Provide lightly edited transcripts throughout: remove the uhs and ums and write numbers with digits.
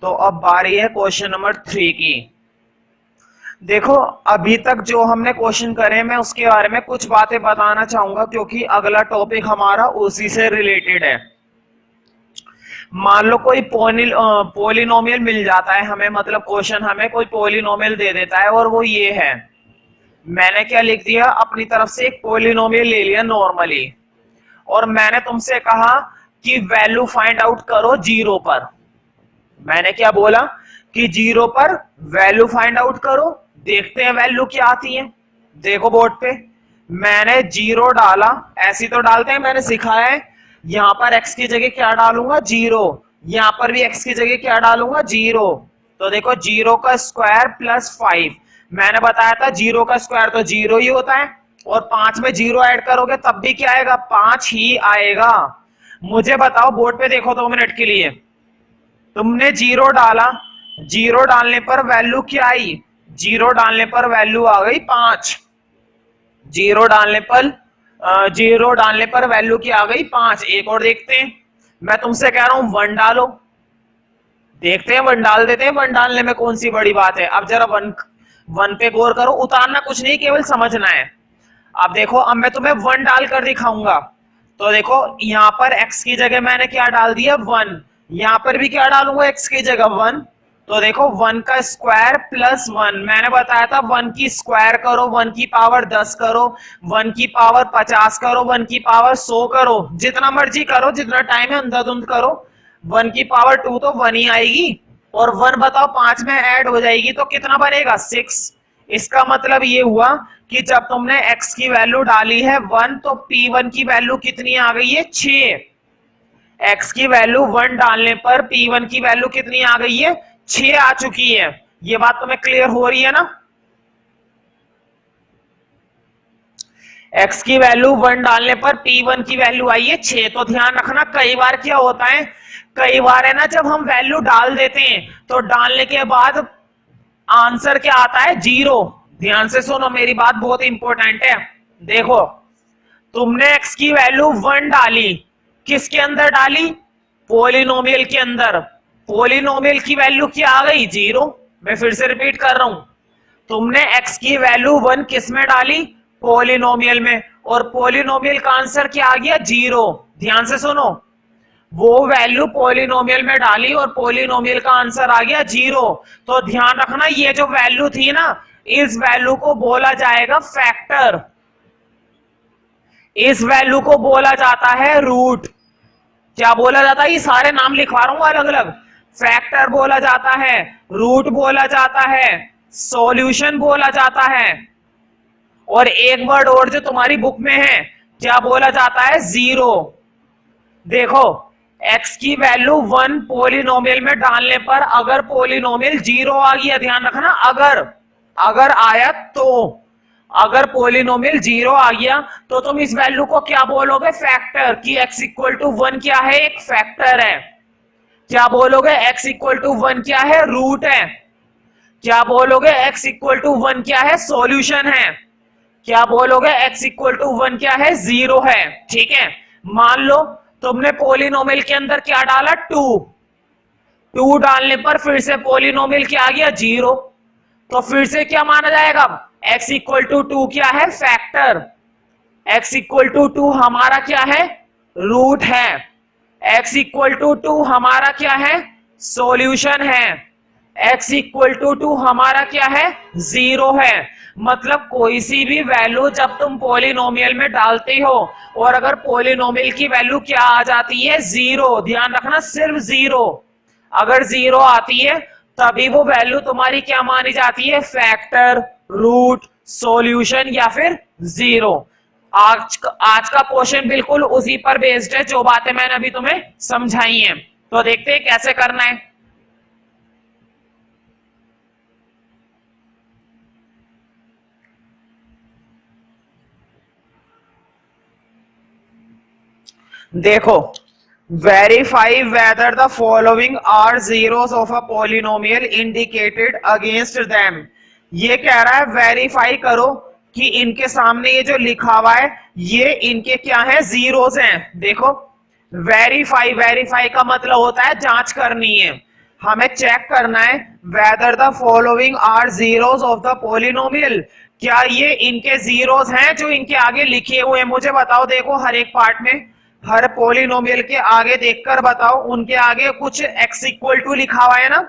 तो अब बारी है क्वेश्चन नंबर 3 की। देखो अभी तक जो हमने क्वेश्चन करे मैं उसके बारे में कुछ बातें बताना चाहूंगा क्योंकि अगला टॉपिक हमारा उसी से रिलेटेड है। मान लो कोई पोलिनोमियल मिल जाता है हमें, मतलब क्वेश्चन हमें कोई पोलिनोमियल दे देता है और वो ये है, मैंने क्या लिख दिया अपनी तरफ से एक पोलिनोमियल ले लिया नॉर्मली, और मैंने तुमसे कहा कि वैल्यू फाइंड आउट करो जीरो पर। मैंने क्या बोला कि जीरो पर वैल्यू फाइंड आउट करो, देखते हैं वैल्यू क्या आती है। देखो बोर्ड पे मैंने जीरो डाला, ऐसी तो डालते हैं, मैंने सिखाया है। यहां पर x की जगह क्या डालूंगा, जीरो। यहां पर भी x की जगह क्या डालूंगा, जीरो। तो देखो जीरो का स्क्वायर प्लस 5, मैंने बताया था जीरो का स्क्वायर तो जीरो ही होता है, और 5 में जीरो ऐड करोगे तब भी क्या आएगा, 5 ही आएगा। मुझे बताओ बोर्ड पे देखो 2 मिनट के लिए, तुमने जीरो डाला, जीरो डालने पर वैल्यू क्या आई, जीरो डालने पर वैल्यू आ गई 5। जीरो डालने पर वैल्यू क्या आ गई, 5। एक और देखते हैं, मैं तुमसे कह रहा हूं 1 डालो, देखते हैं 1 डाल देते हैं, 1 डालने में कौन सी बड़ी बात है। अब जरा 1 पे गौर करो, उतारना कुछ नहीं, केवल समझना है। अब देखो अब मैं तुम्हें 1 डाल कर दिखाऊंगा। तो देखो यहां पर x की जगह मैंने क्या डाल दिया, 1। यहां पर भी क्या डालूंगा, x की जगह 1। तो देखो 1 का स्क्वायर प्लस 1, मैंने बताया था 1 की स्क्वायर करो, 1 की पावर 10 करो, 1 की पावर 50 करो, 1 की पावर 100 करो, जितना मर्जी करो, जितना टाइम है अंधाधुंध करो। 1 की पावर 2 तो 1 ही आएगी, और 1 बताओ 5 में ऐड हो जाएगी तो कितना बनेगा, 6। इसका मतलब ये हुआ कि जब तुमने x की वैल्यू डाली है 1 तो p1 की वैल्यू कितनी आ गई है, 6। x की वैल्यू 1 डालने पर p1 की वैल्यू कितनी आ गई है, 6 आ चुकी है। ये बात तुम्हें क्लियर हो रही है ना। x की वैल्यू 1 डालने पर p1 की वैल्यू आई है 6। तो ध्यान रखना कई बार क्या होता है, कई बार है ना जब हम वैल्यू डाल देते हैं तो डालने के बाद आंसर क्या आता है, जीरो। ध्यान से सुनो, मेरी बात बहुत इंपॉर्टेंट है। देखो तुमने x की वैल्यू 1 डाली, किसके अंदर डाली, पोलिनोमियल के अंदर। पोलिनोमियल की वैल्यू क्या आ गई, जीरो। मैं फिर से रिपीट कर रहा हूं, तुमने x की वैल्यू 1 किस में डाली, पोलिनोमियल में, और पोलिनोमियल का आंसर क्या आ गया, जीरो। ध्यान से सुनो, वो वैल्यू पोलिनोमियल में डाली और पोलिनोमियल का आंसर आ गया जीरो। तो ध्यान रखना ये जो वैल्यू थी ना, इस वैल्यू को बोला जाएगा फैक्टर, इस वैल्यू को बोला जाता है रूट। क्या बोला जाता है, ये सारे नाम लिखवा रहा हूं अलग अलग। फैक्टर बोला जाता है, रूट बोला जाता है, सॉल्यूशन बोला जाता है, और एक वर्ड और जो तुम्हारी बुक में है, क्या बोला जाता है, जीरो। देखो x की वैल्यू 1 पोलिनोमियल में डालने पर अगर पोलिनोमियल जीरो आ गया, ध्यान रखना अगर आया तो, अगर पोलिनोमियल जीरो आ गया तो तुम इस वैल्यू को क्या बोलोगे, फैक्टर। कि x इक्वल टू 1 क्या है, एक फैक्टर है। क्या बोलोगे, x इक्वल टू 1 क्या है, रूट है। क्या बोलोगे, x इक्वल टू 1 क्या है, सॉल्यूशन है। क्या बोलोगे, x इक्वल टू 1 क्या है, जीरो है। ठीक है, मान लो तुमने पोलिनोमियल के अंदर क्या डाला, 2 डालने पर फिर से पोलिनोमियल क्या आ गया, जीरो। तो फिर से क्या माना जाएगा, x इक्वल टू 2 क्या है, फैक्टर। x इक्वल टू 2 हमारा क्या है, रूट है। x इक्वल टू 2 हमारा क्या है, सॉल्यूशन है। x इक्वल टू 2 हमारा क्या है, जीरो है। मतलब कोई सी भी वैल्यू जब तुम पोलिनोमियल में डालते हो और अगर पोलिनोमियल की वैल्यू क्या आ जाती है, जीरो। ध्यान रखना सिर्फ जीरो, अगर जीरो आती है तभी वो वैल्यू तुम्हारी क्या मानी जाती है, फैक्टर, रूट, सॉल्यूशन या फिर जीरो। आज का क्वेश्चन बिल्कुल उसी पर बेस्ड है जो बातें मैंने अभी तुम्हें समझाई हैं। तो देखते हैं कैसे करना है। देखो, verify whether the following are zeros of a polynomial indicated against them. ये कह रहा है वेरीफाई करो कि इनके सामने ये जो लिखा हुआ है ये इनके क्या है, जीरोस हैं। देखो वेरीफाई, वेरीफाई का मतलब होता है जांच करनी है। हमें चेक करना है whether the following are zeros of the polynomial, क्या ये इनके जीरोस हैं जो इनके आगे लिखे हुए हैं? मुझे बताओ, देखो हर एक पार्ट में, हर पॉलिनोमियल के आगे देखकर बताओ, उनके आगे कुछ x इक्वल टू लिखा हुआ है ना?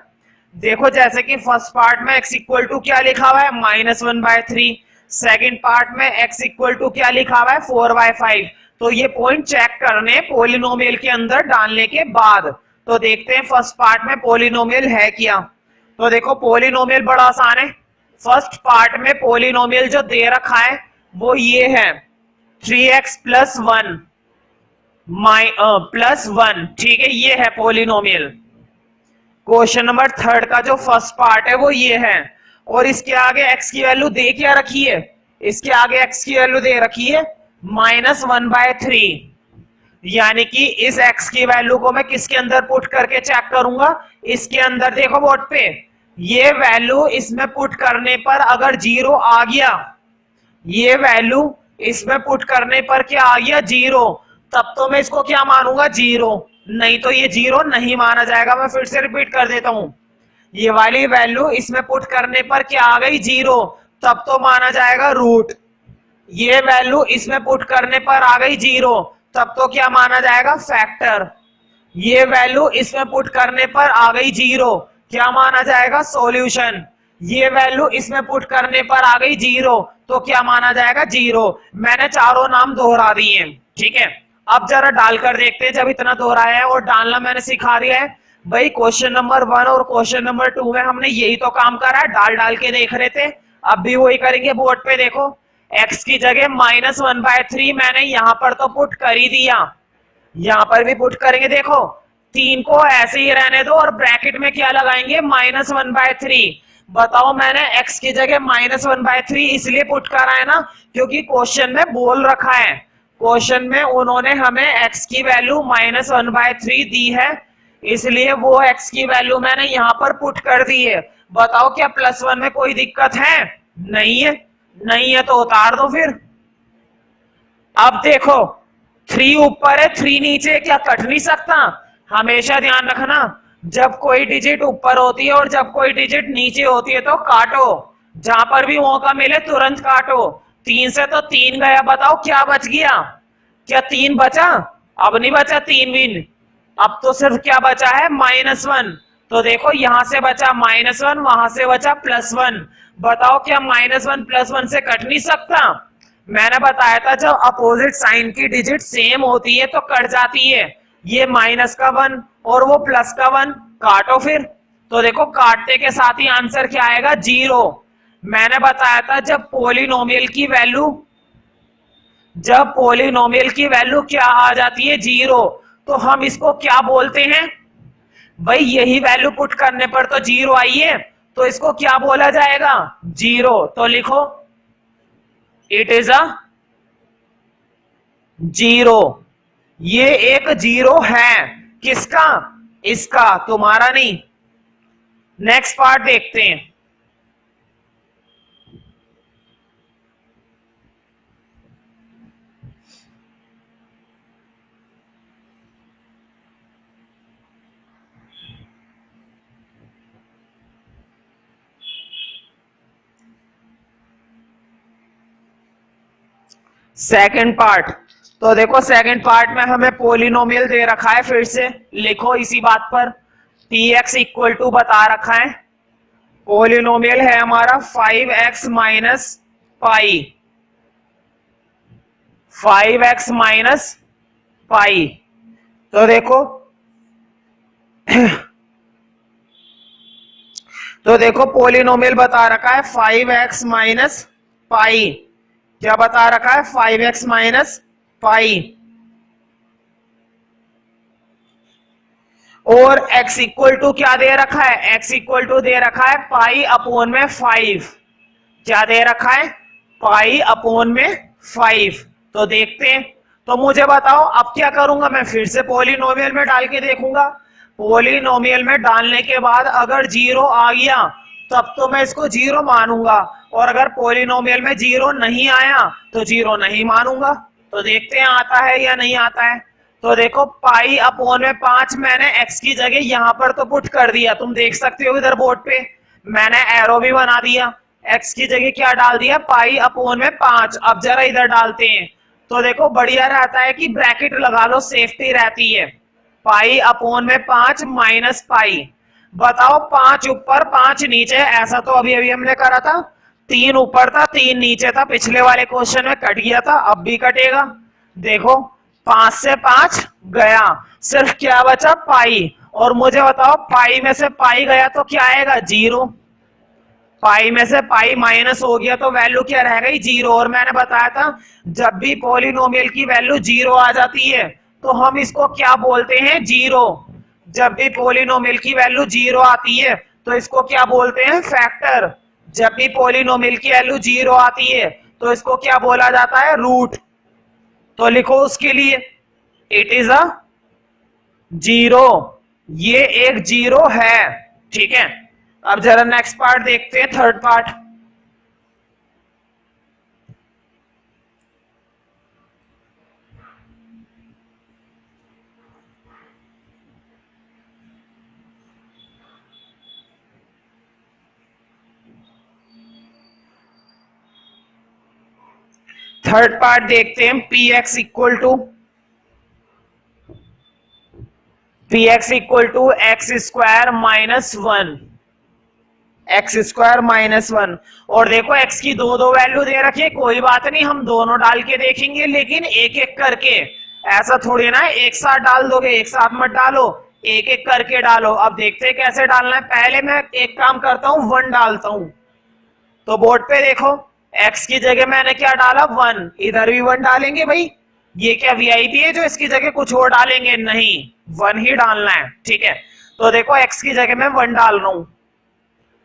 देखो जैसे कि फर्स्ट पार्ट में x इक्वल टू क्या लिखा हुआ है, -1/3। सेकेंड पार्ट में x इक्वल टू क्या लिखा हुआ है, 4/5। तो ये पॉइंट चेक करने पॉलिनोमियल के अंदर डालने के बाद। तो देखते हैं फर्स्ट पार्ट में पॉलिनोमियल है क्या। तो देखो पॉलिनोमियल बड़ा आसान है। फर्स्ट पार्ट में पॉलिनोमियल जो दे रखा है वो ये है 3x + 1 +1, ठीक है, ये है पॉलिनोमियल। क्वेश्चन नंबर थर्ड का जो फर्स्ट पार्ट है वो ये है, और इसके आगे x की वैल्यू दे क्या रखी है, इसके आगे x की वैल्यू दे रखी है -1/3। यानी कि इस x की वैल्यू को मैं किसके अंदर पुट करके चेक करूंगा, इसके अंदर। देखो बोर्ड पे ये वैल्यू इसमें पुट करने पर अगर 0 आ गया, ये वैल्यू इसमें पुट करने पर क्या आ गया, 0, तब तो मैं इसको क्या मानूंगा, 0। नहीं तो ये 0 नहीं माना जाएगा। मैं फिर से रिपीट कर देता हूं, ये वाली वैल्यू इसमें पुट करने पर क्या आ गई, 0, तब तो माना जाएगा रूट। ये वैल्यू इसमें पुट करने पर आ गई 0, तब तो क्या माना जाएगा, फैक्टर। ये वैल्यू इसमें पुट करने पर आ गई 0, क्या माना जाएगा, सॉल्यूशन। ये वैल्यू इसमें पुट करने पर आ गई 0, तो क्या माना जाएगा, 0। मैंने चारों नाम दोहरा दिए हैं, ठीक है। अब जरा डालकर देखते हैं, जब इतना दोहराया है और डालना मैंने सिखा दिया है भाई। क्वेश्चन नंबर 1 और क्वेश्चन नंबर 2 में हमने यही तो काम करा है, डाल डाल के देख रहे थे। अब भी वही करेंगे। बोर्ड पे देखो x की जगह -1/3 मैंने यहां पर तो पुट कर ही दिया, यहां पर भी पुट करेंगे। देखो 3 को ऐसे ही रहने दो और ब्रैकेट में क्या लगाएंगे, -1/3। बताओ, मैंने x की जगह -1/3 इसलिए पुट करा है ना, क्योंकि क्वेश्चन में बोल रखा है, क्वेश्चन में उन्होंने हमें x की वैल्यू -1/3 दी है, इसलिए वो x की वैल्यू मैंने यहां पर पुट कर दी है। बताओ क्या +1 में कोई दिक्कत है? नहीं है, नहीं है तो उतार दो फिर। अब देखो 3 ऊपर है 3 नीचे, क्या कट नहीं सकता? हमेशा ध्यान रखना, जब कोई डिजिट ऊपर होती है और जब कोई डिजिट नीचे होती है तो काटो, जहां पर भी मौका मिले तुरंत काटो। 3 से तो 3 गया, बताओ क्या बच गया, क्या 3 बचा? अब नहीं बचा 3 भी, अब तो सिर्फ क्या बचा है, -1। तो देखो यहां से बचा -1, वहां से बचा +1। बताओ क्या -1 +1 से कट नहीं सकता? मैंने बताया था जब अपोजिट साइन की डिजिट सेम होती है तो कट जाती है। ये माइनस का 1 और वो प्लस का 1, काटो फिर। तो देखो काटने के साथ ही आंसर क्या आएगा, 0। मैंने बताया था जब पॉलिनोमियल की वैल्यू क्या आ जाती है, 0, तो हम इसको क्या बोलते हैं भाई, यही वैल्यू पुट करने पर तो 0 आई है, तो इसको क्या बोला जाएगा, 0। तो लिखो इट इज अ 0। ये एक 0 है, किसका, इसका, तुम्हारा नहीं। नेक्स्ट पार्ट देखते हैं। सेकंड पार्ट, तो देखो सेकंड पार्ट में हमें पॉलिनोमियल दे रखा है, फिर से लिखो इसी बात पर। px इक्वल टू बता रखा है, पॉलिनोमियल है हमारा 5x minus pi, 5x minus pi. तो देखो पॉलिनोमियल बता रखा है 5x माइनस पाई, क्या बता रखा है, 5x माइनस पाई, और x इक्वल टू क्या दे रखा है, x इक्वल टू दे रखा है पाई अपॉन में 5। क्या दे रखा है, पाई अपॉन में 5। तो देखते हैं, तो मुझे बताओ अब क्या करूंगा, मैं फिर से पॉलिनोमियल में डाल के देखूंगा। पॉलिनोमियल में डालने के बाद अगर 0 आ गया तब तो मैं इसको 0 मानूंगा, और अगर पॉलिनोमियल में 0 नहीं आया तो 0 नहीं मानूंगा। तो देखते हैं आता है या नहीं आता है। तो देखो पाई अपॉन में 5 मैंने x की जगह यहां पर तो पुट कर दिया, तुम देख सकते हो इधर बोर्ड पे मैंने एरो भी बना दिया, x की जगह क्या डाल दिया, पाई अपॉन में 5। अब जरा इधर डालते हैं तो देखो बढ़िया रहता है कि ब्रैकेट लगा लो, सेफ्टी रहती है। पाई अपॉन में 5 माइनस पाई, बताओ 5 ऊपर 5 नीचे, ऐसा तो अभी अभी हमने करा था, 3 ऊपर था 3 नीचे था, पिछले वाले क्वेश्चन में कट गया था, अब भी कटेगा। देखो 5 से 5 गया, सिर्फ क्या बचा, पाई। और मुझे बताओ पाई में से पाई गया तो क्या आएगा, 0। पाई में से पाई माइनस हो गया तो वैल्यू क्या रह गई, 0। और मैंने बताया था जब भी पॉलिनोमियल की वैल्यू 0 आ जाती है तो हम इसको क्या बोलते हैं, 0। जब भी पॉलिनोमियल की वैल्यू 0 आती है तो इसको क्या बोलते हैं, फैक्टर। जब भी पॉलिनोमियल की वैल्यू 0 आती है तो इसको क्या बोला जाता है, रूट। तो लिखो उसके लिए इट इज अ 0, ये एक 0 है, ठीक है। अब जरा नेक्स्ट पार्ट देखते हैं, थर्ड पार्ट। थर्ड पार्ट देखते हैं, p x equal to x square minus 1, x square minus 1। और देखो एक्स की दो दो वैल्यू दे रखी है, कोई बात नहीं हम दोनों डाल के देखेंगे, लेकिन एक एक करके, ऐसा थोड़ी ना एक साथ डाल दोगे, एक साथ मत डालो, एक एक करके डालो। अब देखते हैं कैसे डालना है। पहले मैं एक काम करता हूं, 1 डालता हूं। तो बोर्ड पे देखो x की जगह मैंने क्या डाला, 1, इधर भी 1 डालेंगे भाई, ये क्या वीआईपी है जो इसकी जगह कुछ और डालेंगे, नहीं 1 ही डालना है, ठीक है। तो देखो x की जगह मैं 1 डाल रहा हूं,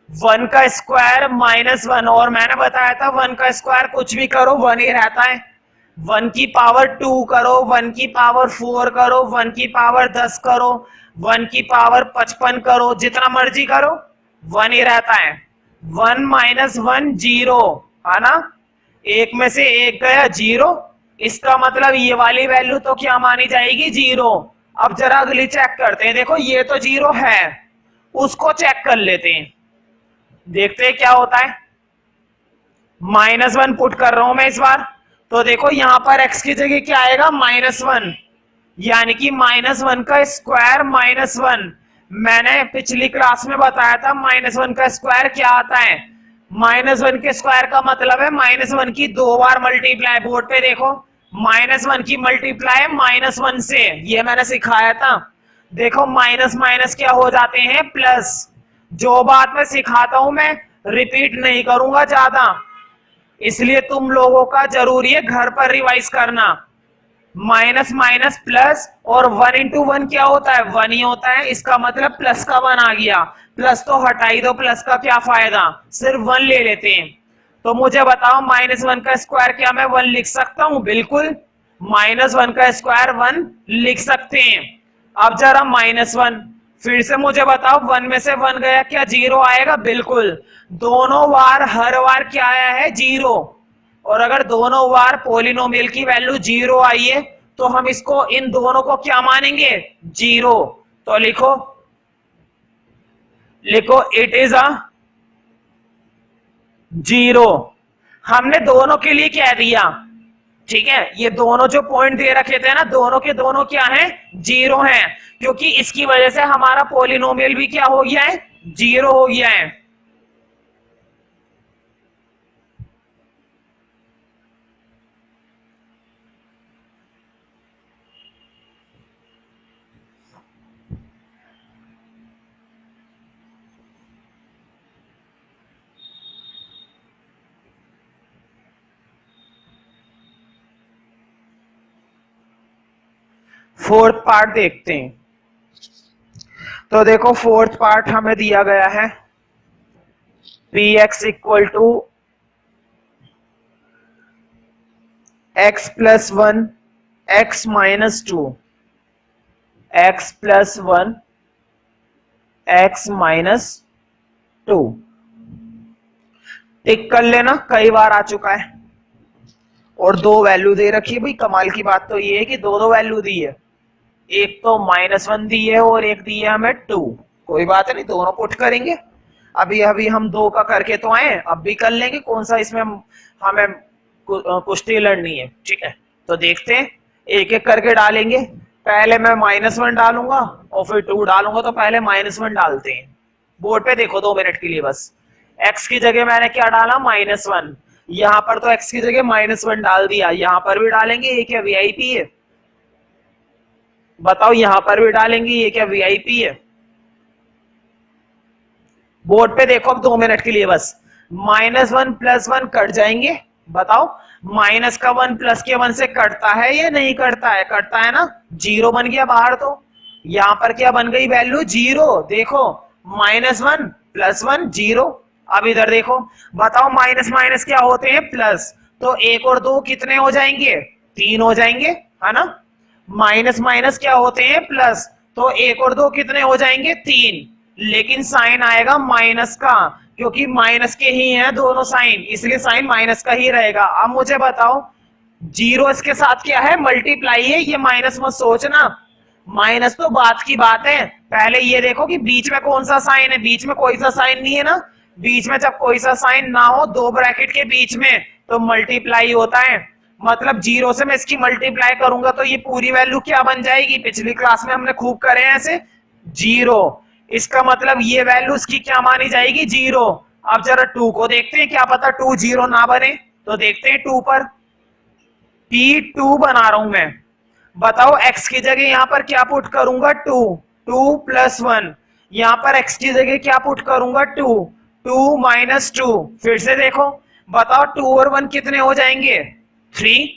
1 का स्क्वायर माइनस 1। और मैंने बताया था 1 का स्क्वायर कुछ भी करो 1 ही रहता है, 1 की पावर 2 करो, 1 की पावर 4 करो, 1 की पावर 10 करो, 1 की पावर 55 करो, जितना मर्जी करो 1 ही रहता है। 1 माइनस 1 0, है ना, एक में से एक गया 0, इसका मतलब ये वाली वैल्यू तो क्या मानी जाएगी, 0। अब जरा अगली चेक करते हैं, देखो ये तो 0 है, उसको चेक कर लेते हैं, देखते हैं क्या होता है। -1 पुट कर रहा हूं मैं इस बार, तो देखो यहां पर x की जगह क्या आएगा, -1, यानी कि -1 का स्क्वायर -1। मैंने पिछली क्लास में बताया था -1 का स्क्वायर क्या आता है, -1 के स्क्वायर का मतलब है -1 की 2 बार मल्टीप्लाई। बोर्ड पे देखो -1 की मल्टीप्लाई -1 से, ये मैंने सिखाया था। देखो माइनस माइनस क्या हो जाते हैं, प्लस। जो बात मैं सिखाता हूं मैं रिपीट नहीं करूंगा ज्यादा, इसलिए तुम लोगों का जरूरी है घर पर रिवाइज करना। माइनस माइनस प्लस, और 1 इंटू 1 क्या होता है, 1 ही होता है, इसका मतलब प्लस का 1 आ गया। प्लस तो हटा ही दो, प्लस का क्या फायदा, सिर्फ 1 ले लेते हैं। तो मुझे बताओ -1 का स्क्वायर क्या मैं 1 लिख सकता हूं, बिल्कुल -1 का स्क्वायर 1 लिख सकते हैं। अब जरा -1 फिर से मुझे बताओ, 1 में से 1 गया, क्या 0 आएगा, बिल्कुल। दोनों बार हर बार क्या आया है, 0। और अगर दोनों बार पॉलिनोमियल की वैल्यू 0 आई है तो हम इसको, इन दोनों को क्या मानेंगे, 0। तो लिखो इट इज अ 0। हमने दोनों के लिए कह दिया, ठीक है। ये दोनों जो पॉइंट दे रखे थे ना, दोनों के दोनों क्या हैं, 0 हैं, क्योंकि इसकी वजह से हमारा पॉलिनोमियल भी क्या हो गया है, 0 हो गया है। फोर्थ पार्ट देखते हैं। तो देखो फोर्थ पार्ट हमें दिया गया है, p x equal to x plus 1 x minus 2, x plus 1 x minus 2। Tick कर लेना, कई बार आ चुका है। और 2 वैल्यू दे रखी है भाई, कमाल की बात तो ये है कि 2 वैल्यू दी है। एक तो -1 दी है और एक दी है हमें 2। कोई बात नहीं, दोनों पुट करेंगे। अभी अभी हम 2 का करके तो आए, अब भी कर लेंगे। कौन सा इसमें हमें कुश्ती लड़नी है। ठीक है, तो देखते हैं, एक एक करके डालेंगे। पहले मैं -1 डालूंगा और फिर 2 डालूंगा, तो पहले -1 डालते हैं। बोर्ड पे देखो 2 मिनट के लिए बस। x की जगह मैंने क्या डाला, -1। यहां पर तो x की जगह -1 डाल दिया, यहां पर भी डालेंगे। ये क्या वीआईपी है? बताओ, यहां पर भी डालेंगे। ये क्या वीआईपी है? बोर्ड पे देखो अब 2 मिनट के लिए बस। -1 + 1 कट जाएंगे। बताओ, माइनस का 1 प्लस के 1 से कटता है या नहीं कटता है? कटता है ना, 0 बन गया बाहर। तो यहां पर क्या बन गई वैल्यू, 0। देखो, -1 + 1 0। अब इधर देखो, बताओ माइनस माइनस क्या होते हैं, प्लस। तो 1 और 2 कितने हो जाएंगे, 3 हो जाएंगे, है ना। माइनस माइनस क्या होते हैं, प्लस। तो 1 और 2 कितने हो जाएंगे, 3। लेकिन साइन आएगा माइनस का, क्योंकि माइनस के ही हैं दोनों साइन, इसलिए साइन माइनस का ही रहेगा। अब मुझे बताओ, 0 इसके साथ क्या है, मल्टीप्लाई है। ये माइनस मत सोचना, माइनस तो बात की बात है। पहले ये देखो कि बीच में कौन सा साइन है, बीच में कोई सा साइन नहीं है ना। बीच में जब कोई सा साइन ना हो 2 ब्रैकेट के बीच में, तो मल्टीप्लाई होता है। मतलब 0 से मैं इसकी मल्टीप्लाई करूंगा तो ये पूरी वैल्यू क्या बन जाएगी, पिछली क्लास में हमने खूब करे हैं ऐसे, 0। इसका मतलब ये वैल्यू इसकी क्या मानी जाएगी, 0। अब जरा 2 को देखते हैं, क्या पता 2 0 ना बने। तो देखते हैं 2 पर, P2 बना रहा हूं मैं। बताओ, x की जगह यहां पर क्या पुट करूंगा, 2। 2 + 1। यहां पर x की जगह क्या पुट करूंगा, 2। 2 - 2। फिर से देखो, बताओ 2 और 1 कितने हो जाएंगे, 3।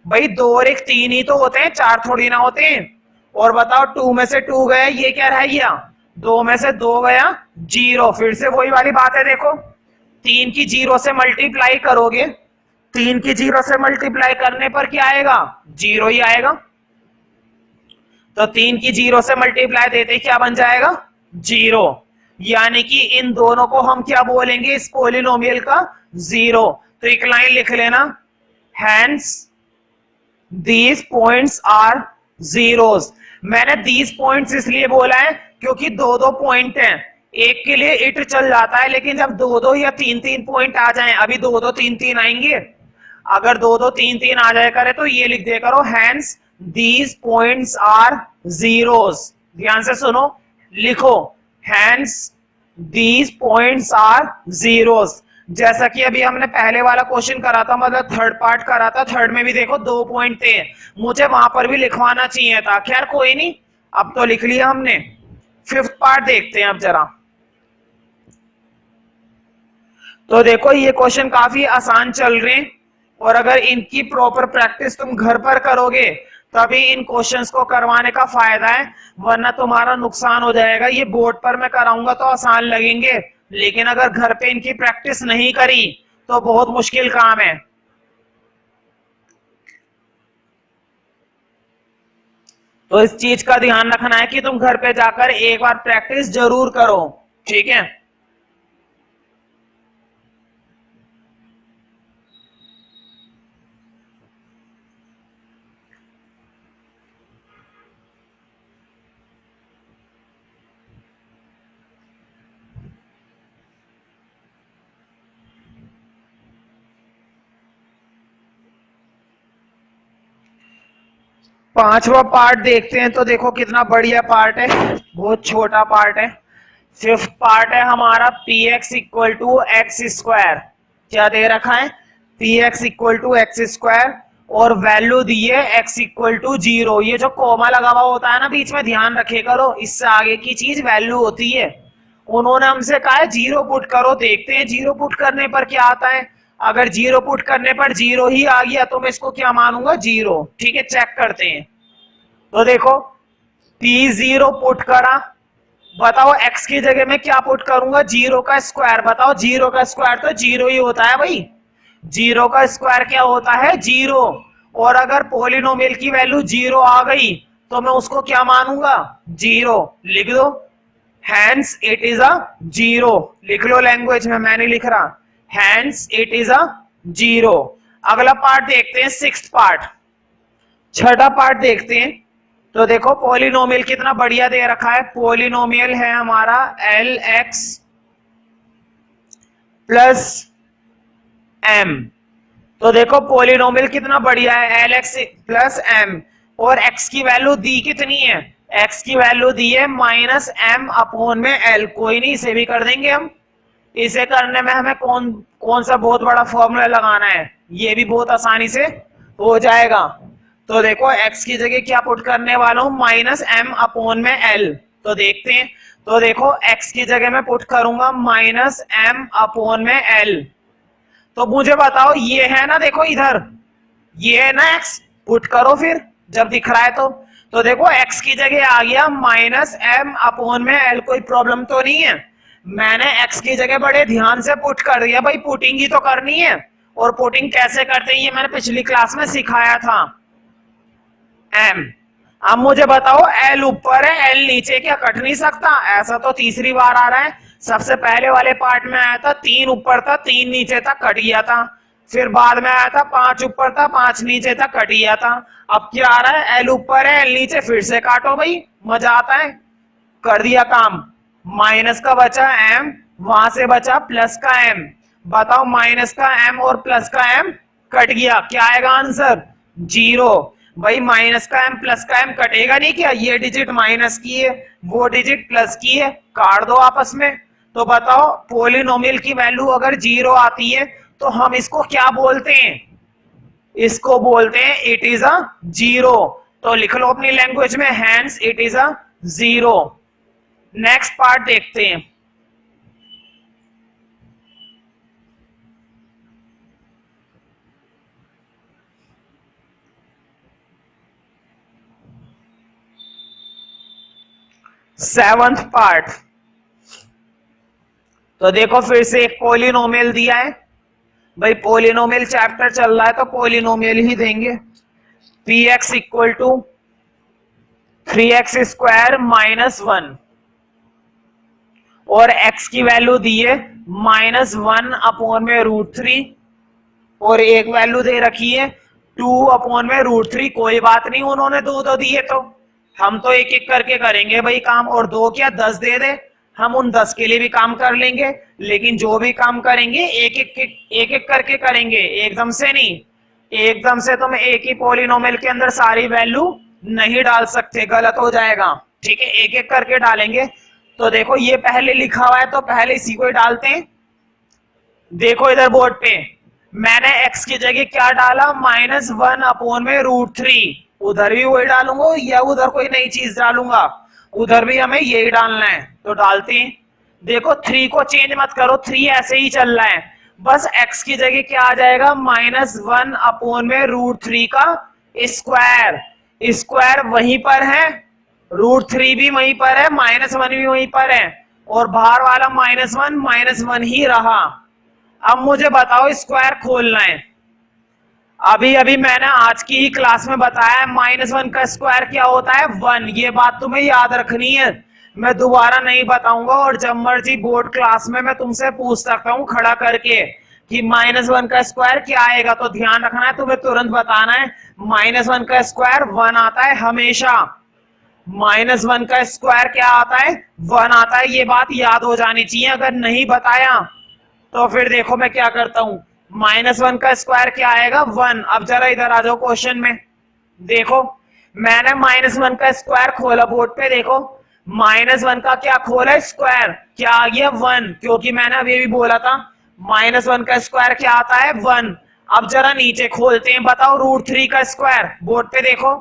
भाई 2 और 1 3 ही तो होते हैं, 4 थोड़ी ना होते हैं। और बताओ 2 में से 2 गया, ये क्या रह गया, 2 में से 2 गया, 0। फिर से वही वाली बात है, देखो 3 की 0 से मल्टीप्लाई करोगे, 3 की 0 से मल्टीप्लाई करने पर क्या आएगा, 0 ही आएगा। तो 3 की 0 से मल्टीप्लाई देते क्या बन जाएगा, 0। यानी कि इन दोनों को हम क्या बोलेंगे, इस पोलिनोमियल का 0। तो एक लाइन लिख लेना, hence these points are zeros. मैंने दीज पॉइंट्स इसलिए बोला है क्योंकि 2-2 पॉइंट हैं, एक के लिए इट चल जाता है। लेकिन जब 2-2 या 3-3 पॉइंट आ जाएं, अभी 2-2 3-3 आएंगे, अगर 2-2 3-3 आ जाए करे तो ये लिख दिया करो, hence these points are zeros. ध्यान से सुनो, लिखो, hence these points are zeros. जैसा कि अभी हमने पहले वाला क्वेश्चन करा था, मतलब थर्ड पार्ट करा था, थर्ड में भी देखो 2 पॉइंट थे, मुझे वहां पर भी लिखवाना चाहिए था। खैर कोई नहीं, अब तो लिख लिया हमने। फिफ्थ पार्ट देखते हैं अब जरा। तो देखो, ये क्वेश्चन काफी आसान चल रहे हैं, और अगर इनकी प्रॉपर प्रैक्टिस तुम घर पर करोगे तभी इन क्वेश्चंस को करवाने का फायदा है, वरना तुम्हारा नुकसान हो जाएगा। ये बोर्ड पर मैं कराऊंगा तो आसान लगेंगे, लेकिन अगर घर पे इनकी प्रैक्टिस नहीं करी तो बहुत मुश्किल काम है। तो इस चीज का ध्यान रखना है कि तुम घर पे जाकर एक बार प्रैक्टिस जरूर करो, ठीक है। 5वां पार्ट देखते हैं। तो देखो कितना बढ़िया पार्ट है, बहुत छोटा पार्ट है। फिफ्थ पार्ट है हमारा, px = x²। क्या दे रखा है, px = x², और वैल्यू दी है x = 0। ये जो कॉमा लगा हुआ होता है ना बीच में, ध्यान रखे करो, इससे आगे की चीज वैल्यू होती है। उन्होंने हमसे कहा है 0 पुट करो, देखते हैं 0 पुट करने पर क्या आता है। अगर 0 पुट करने पर 0 ही आ गया तो मैं इसको क्या मानूंगा, 0। ठीक है, चेक करते हैं। तो देखो, P0 पुट करा, बताओ x की जगह में क्या पुट करूंगा, 0 का स्क्वायर। बताओ 0 का स्क्वायर तो 0 ही होता है भाई, 0 का स्क्वायर क्या होता है, 0। और अगर पॉलिनोमियल की वैल्यू 0 आ गई तो मैं उसको क्या मानूंगा, 0। लिख दो, हैंस इट इज अ 0। लिख लो लैंग्वेज में, मैं नहीं लिख रहा, हैंस इट इज अ 0। अगला पार्ट देखते हैं, सिक्स्थ पार्ट, छठा पार्ट देखते हैं। तो देखो पॉलिनोमियल कितना बढ़िया दे रखा है, पॉलिनोमियल है हमारा एल एक्स प्लस एम। तो देखो पॉलिनोमियल कितना बढ़िया है, एल एक्स प्लस एम, और एक्स की वैल्यू दी कितनी है, एक्स की वैल्यू दी है माइनस एम अपॉन में एल। कोई नहीं, इसे भी कर देंगे हम। इसे करने में हमें कौन कौन सा बहुत बड़ा फॉर्मूला लगाना है, ये भी बहुत आसानी से हो जाएगा। तो देखो x की जगह क्या पुट करने वाला हूं, माइनस एम अपॉन में l। तो देखते हैं, तो देखो x की जगह मैं पुट करूंगा माइनस एम अपॉन में l। तो मुझे बताओ ये है ना, देखो इधर ये है ना x, पुट करो फिर जब दिख रहा है तो देखो x की जगह आ गया माइनस एम अपॉन में l। कोई प्रॉब्लम तो नहीं है, मैंने x की जगह बड़े ध्यान से पुट कर दिया भाई, पुटिंग ही तो करनी है। और पुटिंग कैसे करते हैं ये मैंने पिछली क्लास में सिखाया था। m, अब मुझे बताओ l ऊपर है l नीचे, क्या कट नहीं सकता? ऐसा तो तीसरी बार आ रहा है, सबसे पहले वाले पार्ट में आया था 3 ऊपर था 3 नीचे था, कट गया था। फिर बाद में आया था 5 ऊपर था 5 नीचे था, कट गया था। अब क्या आ रहा है, l ऊपर है l नीचे, फिर से काटो भाई, मजा आता है। कर दिया काम, माइनस का बचा m, वहां से बचा प्लस का m। बताओ माइनस का m और प्लस का m कट गया, क्या आएगा आंसर? 0। भाई माइनस का m प्लस का m कटेगा नहीं क्या? ये डिजिट माइनस की है, वो डिजिट प्लस की है, काट दो आपस में। तो बताओ पॉलिनोमियल की वैल्यू अगर 0 आती है तो हम इसको क्या बोलते हैं? इसको बोलते हैं इट इज अ 0। तो लिख लो अपनी लैंग्वेज में, hence it is a 0। Next part देखते हैं। Seventh part. तो देखो फिर से एक पॉलिनोमियल दिया है भाई, पॉलिनोमियल चैप्टर चल रहा है तो पॉलिनोमियल ही देंगे। P x equal to 3x square minus 1, और x की वैल्यू दी है माइनस 1 अपॉन में √3, और एक वैल्यू दे रखी है 2 अपॉन में √3। कोई बात नहीं, उन्होंने दो दिए तो हम तो एक एक करके करेंगे भाई काम, और 2 क्या 10 दे दे, हम उन 10 के लिए भी काम कर लेंगे। लेकिन जो भी काम करेंगे एक एक करके करेंगे, एकदम से नहीं। एकदम से तुम एक ही पॉलिनोमियल के अंदर सारी वैल्यू नहीं डाल सकते, गलत हो जाएगा। ठीक है, एक एक करके डालेंगे। तो देखो ये पहले लिखा हुआ है तो पहले इसी को ही डालते हैं। देखो इधर बोर्ड पे मैंने x की जगह क्या डाला, माइनस 1 अपॉन में √3। उधर भी वही डालूंगा या उधर कोई नई चीज डालूंगा? उधर भी हमें यही डालना है, तो डालते हैं। देखो 3 को चेंज मत करो, 3 ऐसे ही चल रहा है। बस x की जगह क्या आ जाएगा, माइनस 1 अपॉन में √3 का स्क्वायर। स्क्वायर वहीं पर है, √3 भी वहीं पर है, माइनस 1 भी वहीं पर है, और बाहर वाला माइनस 1 ही रहा। अब मुझे बताओ स्क्वायर खोलना है। अभी अभी मैंने आज की ही क्लास में बताया -1 का स्क्वायर क्या होता है, 1। ये बात तुम्हें याद रखनी है, मैं दोबारा नहीं बताऊंगा। और जब मर्जी बोर्ड क्लास में मैं तुमसे पूछ सकता हूँ खड़ा करके कि -1 का स्क्वायर क्या आएगा, तो ध्यान रखना है, तुम्हें तुरंत बताना है। -1 का स्क्वायर 1 आता है हमेशा। -1 का स्क्वायर क्या आता है, 1 आता है। ये बात याद हो जानी चाहिए। अगर नहीं बताया तो फिर देखो मैं क्या करता हूं, -1 का स्क्वायर क्या आएगा, 1। अब जरा इधर आ जाओ क्वेश्चन में। देखो मैंने -1 का स्क्वायर खोला बोर्ड पे, देखो -1 का क्या खोला, स्क्वायर, क्या आ गया 1, क्योंकि मैंने अभी भी बोला था -1 का स्क्वायर क्या आता है, 1। अब जरा नीचे खोलते हैं, बताओ √3 का स्क्वायर, बोर्ड पे देखो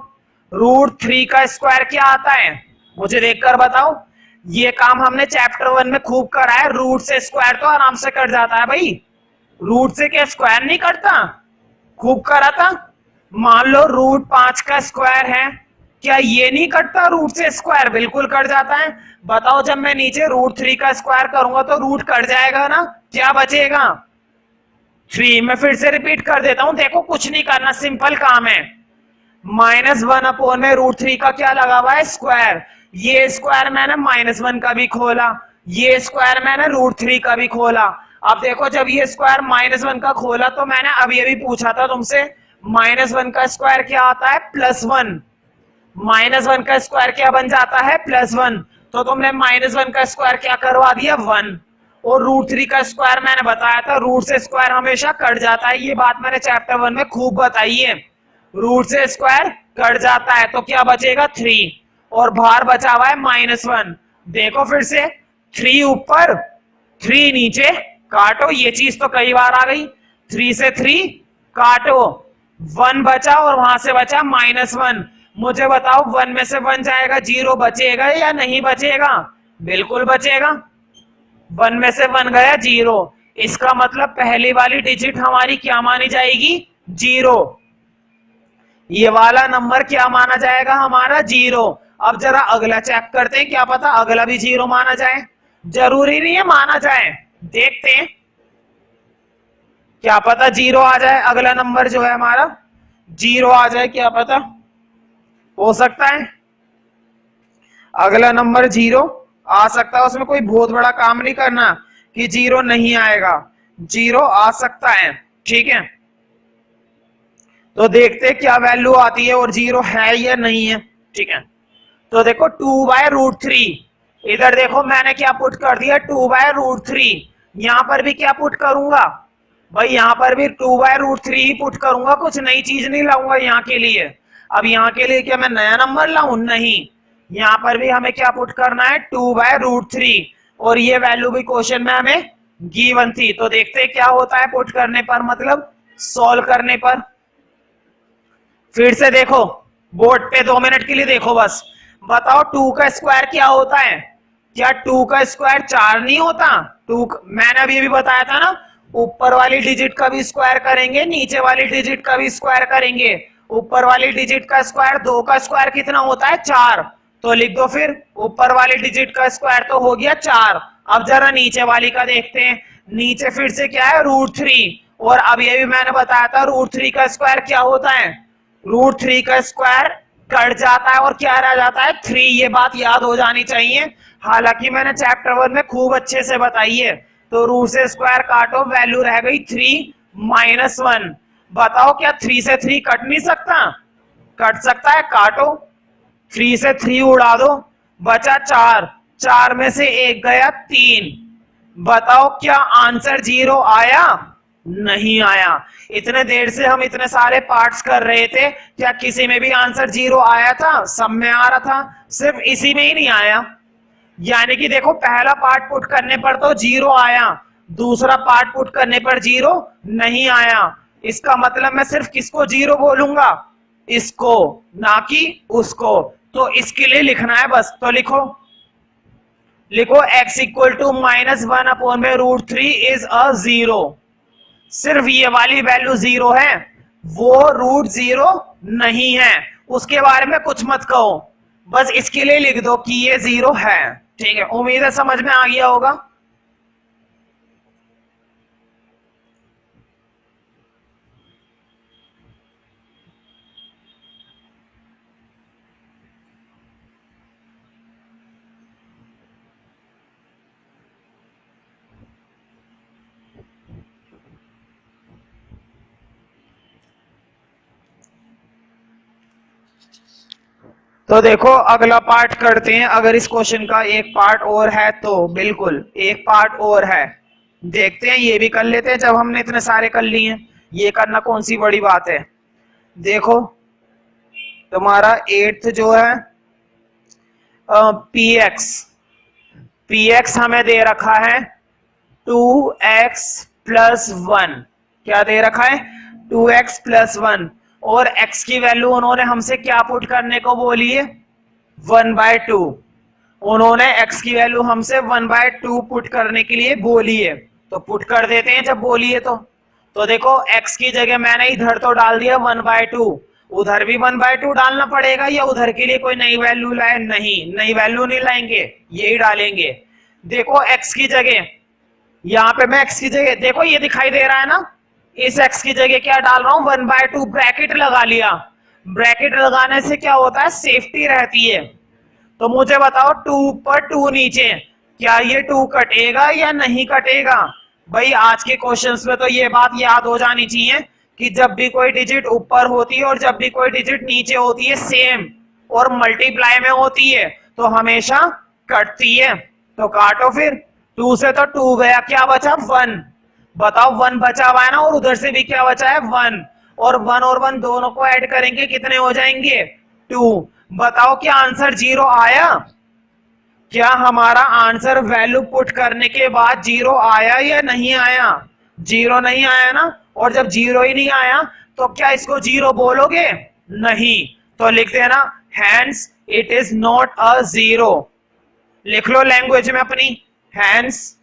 √3 का स्क्वायर क्या आता है, मुझे देखकर बताओ। ये काम हमने चैप्टर 1 में खूब करा है। रूट से स्क्वायर तो आराम से कट जाता है भाई, रूट से क्या स्क्वायर नहीं कटता, खूब करा था। मान लो √5 का स्क्वायर है, क्या ये नहीं कटता, रूट से स्क्वायर बिल्कुल कट जाता है। बताओ जब मैं नीचे √3 का स्क्वायर करूंगा तो रूट कट जाएगा ना, क्या बचेगा 3। मैं फिर से रिपीट कर देता हूं, देखो कुछ नहीं करना, सिंपल काम है। -1 अपॉन में √3 का क्या लगा हुआ है, स्क्वायर। ये स्क्वायर मैंने -1 का भी खोला, ये स्क्वायर मैंने √3 का भी खोला। अब देखो जब ये स्क्वायर -1 का खोला तो मैंने अभी अभी पूछा था तुमसे, -1 का स्क्वायर क्या आता है, +1। -1 का स्क्वायर क्या बन जाता है, +1। तो तुमने -1 का स्क्वायर क्या करवा दिया, 1। और √3 का स्क्वायर मैंने बताया था रूट से स्क्वायर हमेशा कट जाता है, ये बात मैंने चैप्टर 1 में खूब बताई है। रूट से स्क्वायर कट जाता है तो क्या बचेगा, 3। और बाहर बचा हुआ है -1। देखो फिर से 3 ऊपर 3 नीचे, काटो, ये चीज तो कई बार आ गई। 3 से 3 काटो, 1 बचा और वहां से बचा -1। मुझे बताओ 1 में से 1 जाएगा, 0 बचेगा या नहीं बचेगा, बिल्कुल बचेगा। 1 में से 1 गया 0, इसका मतलब पहली वाली डिजिट हमारी क्या मानी जाएगी, 0। ये वाला नंबर क्या माना जाएगा हमारा, 0। अब जरा अगला चेक करते हैं, क्या पता अगला भी 0 माना जाए, जरूरी नहीं है माना जाए, देखते हैं क्या पता 0 आ जाए, अगला नंबर जो है हमारा 0 आ जाए, क्या पता, हो सकता है अगला नंबर 0 आ सकता है। उसमें कोई बहुत बड़ा काम नहीं करना कि 0 नहीं आएगा, 0 आ सकता है, ठीक है। तो देखते क्या वैल्यू आती है और 0 है या नहीं है, ठीक है। तो देखो 2/√3, इधर देखो मैंने क्या पुट कर दिया, 2/√3। यहां पर भी क्या पुट करूंगा भाई, यहां पर भी 2/√3 ही पुट करूंगा, कुछ नई चीज नहीं लाऊंगा यहाँ के लिए। अब यहाँ के लिए क्या मैं नया नंबर लाऊं, नहीं, यहाँ पर भी हमें क्या पुट करना है, 2/√3। और ये वैल्यू भी क्वेश्चन में हमें गिवन थी। तो देखते क्या होता है पुट करने पर, मतलब सॉल्व करने पर। फिर से देखो बोर्ड पे 2 मिनट के लिए देखो बस, बताओ 2 का स्क्वायर क्या होता है, क्या 2 का स्क्वायर 4 नहीं होता। 2 मैंने अभी भी बताया था ना, ऊपर वाली डिजिट का भी स्क्वायर करेंगे, नीचे वाली डिजिट का भी स्क्वायर करेंगे। ऊपर वाली डिजिट का स्क्वायर, 2 का स्क्वायर कितना होता है, 4। तो लिख दो फिर, ऊपर वाली डिजिट का स्क्वायर तो हो गया 4। अब जरा नीचे वाली का देखते हैं, नीचे फिर से क्या है, √3। और अब ये भी मैंने बताया था √3 का स्क्वायर क्या होता है, √3 का स्क्वायर कट जाता है और क्या रह जाता है, 3। ये बात याद हो जानी चाहिए, हालांकि मैंने चैप्टर 1 में खूब अच्छे से बताई है। तो रूट से स्क्वायर काटो, वैल्यू रह गई 3 -1। बताओ क्या 3 से 3 कट नहीं सकता, कट सकता है, काटो, 3 से 3 उड़ा दो, बचा 4, 4 में से 1 गया 3। बताओ क्या आंसर 0 आया, नहीं आया। इतने देर से हम इतने सारे पार्ट्स कर रहे थे, क्या किसी में भी आंसर 0 आया था, सब में आ रहा था, सिर्फ इसी में ही नहीं आया। यानी कि देखो पहला पार्ट पुट करने पर तो 0 आया, दूसरा पार्ट पुट करने पर 0 नहीं आया। इसका मतलब मैं सिर्फ किसको 0 बोलूंगा, इसको, ना कि उसको। तो इसके लिए लिखना है बस, तो लिखो x equal to -1/√3 is a 0। सिर्फ ये वाली वैल्यू 0 है, वो √0 नहीं है, उसके बारे में कुछ मत कहो, बस इसके लिए लिख दो कि ये 0 है, ठीक है। उम्मीद है समझ में आ गया होगा। तो देखो अगला पार्ट करते हैं, अगर इस क्वेश्चन का एक पार्ट और है तो, बिल्कुल एक पार्ट और है, देखते हैं ये भी कर लेते हैं। जब हमने इतने सारे कर लिए, ये करना कौन सी बड़ी बात है। देखो तुम्हारा 8th जो है px हमें दे रखा है 2x + 1, क्या दे रखा है, 2x + 1। और x की वैल्यू उन्होंने हमसे क्या पुट करने को बोली है, 1/2। उन्होंने x की वैल्यू हमसे 1/2 पुट करने के लिए बोली है, तो पुट कर देते हैं जब बोली है तो देखो x की जगह मैंने इधर तो डाल दिया 1/2, उधर भी 1/2 डालना पड़ेगा, या उधर के लिए कोई नई वैल्यू लाए, नहीं, नई वैल्यू नहीं लाएंगे, यही डालेंगे। देखो x की जगह, यहाँ पे मैं x की जगह, देखो ये दिखाई दे रहा है ना, इस x की जगह क्या डाल रहा हूं, 1/2, ब्रैकेट लगा लिया। ब्रैकेट लगाने से क्या होता है, सेफ्टी रहती है। तो मुझे बताओ 2 ऊपर 2 नीचे, क्या ये 2 कटेगा या नहीं कटेगा। भाई आज के क्वेश्चंस में तो ये बात याद हो जानी चाहिए कि जब भी कोई डिजिट ऊपर होती है और जब भी कोई डिजिट नीचे होती है, सेम और मल्टीप्लाई में होती है तो हमेशा कटती है, तो काटो फिर। 2 से तो 2 गया, क्या बचा 1। बताओ 1 बचा हुआ है ना, और उधर से भी क्या बचा है 1, और 1 और 1 दोनों को ऐड करेंगे कितने हो जाएंगे 2। बताओ क्या आंसर 0 आया? क्या हमारा आंसर वैल्यू पुट करने के बाद 0 आया या नहीं आया? 0 नहीं आया ना, और जब 0 ही नहीं आया तो क्या इसको 0 बोलोगे? नहीं, तो लिख देना hence it is not a 0। लिख लो लैंग्वेज में अपनी, hence